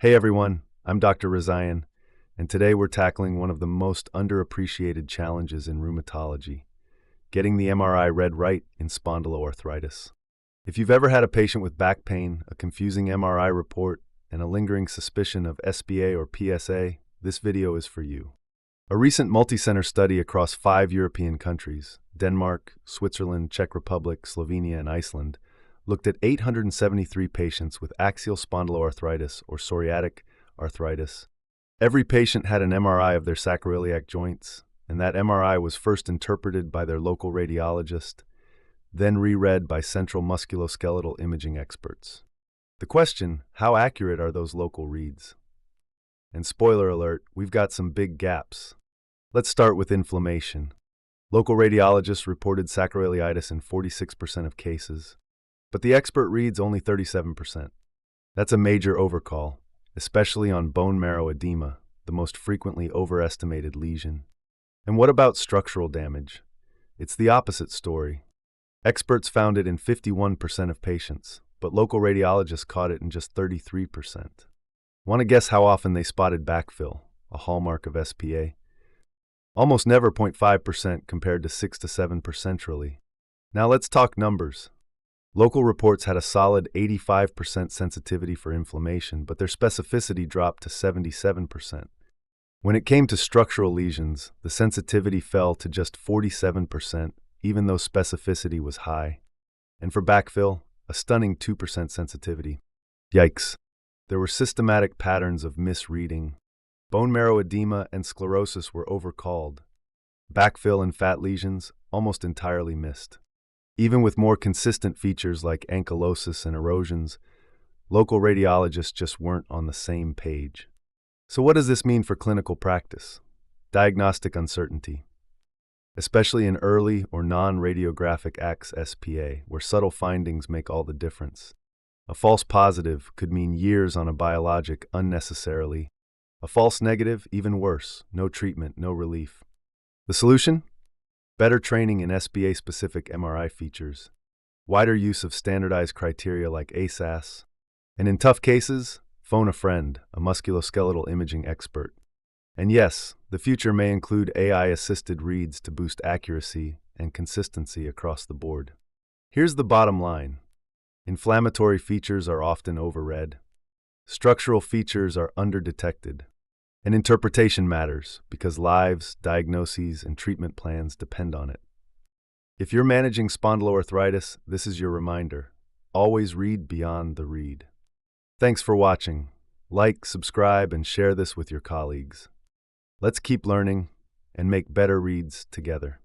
Hey everyone, I'm Dr. Rezaian, and today we're tackling one of the most underappreciated challenges in rheumatology, getting the MRI read right in spondyloarthritis. If you've ever had a patient with back pain, a confusing MRI report, and a lingering suspicion of SPA or PSA, this video is for you. A recent multicenter study across 5 European countries, Denmark, Switzerland, Czech Republic, Slovenia, and Iceland, looked at 873 patients with axial spondyloarthritis or psoriatic arthritis. Every patient had an MRI of their sacroiliac joints, and that MRI was first interpreted by their local radiologist, then reread by central musculoskeletal imaging experts. The question, how accurate are those local reads? And spoiler alert, we've got some big gaps. Let's start with inflammation. Local radiologists reported sacroiliitis in 46% of cases, but the expert reads only 37%. That's a major overcall, especially on bone marrow edema, the most frequently overestimated lesion. And what about structural damage? It's the opposite story. Experts found it in 51% of patients, but local radiologists caught it in just 33%. Want to guess how often they spotted backfill, a hallmark of SPA? Almost never 0.5% compared to 6 to 7% centrally. Now let's talk numbers. Local reports had a solid 85% sensitivity for inflammation, but their specificity dropped to 77%. When it came to structural lesions, the sensitivity fell to just 47%, even though specificity was high. And for backfill, a stunning 2% sensitivity. Yikes. There were systematic patterns of misreading. Bone marrow edema and sclerosis were overcalled. Backfill and fat lesions almost entirely missed. Even with more consistent features like ankylosis and erosions, local radiologists just weren't on the same page. So what does this mean for clinical practice? Diagnostic uncertainty, especially in early or non-radiographic axSpA, where subtle findings make all the difference. A false positive could mean years on a biologic unnecessarily. A false negative, even worse, no treatment, no relief. The solution? Better training in SPA-specific MRI features, wider use of standardized criteria like ASAS, and in tough cases, phone a friend, a musculoskeletal imaging expert. And yes, the future may include AI-assisted reads to boost accuracy and consistency across the board. Here's the bottom line. Inflammatory features are often overread. Structural features are underdetected. And interpretation matters because lives, diagnoses, and treatment plans depend on it. If you're managing spondyloarthritis, this is your reminder. Always read beyond the read. Thanks for watching. Like, subscribe, and share this with your colleagues. Let's keep learning and make better reads together.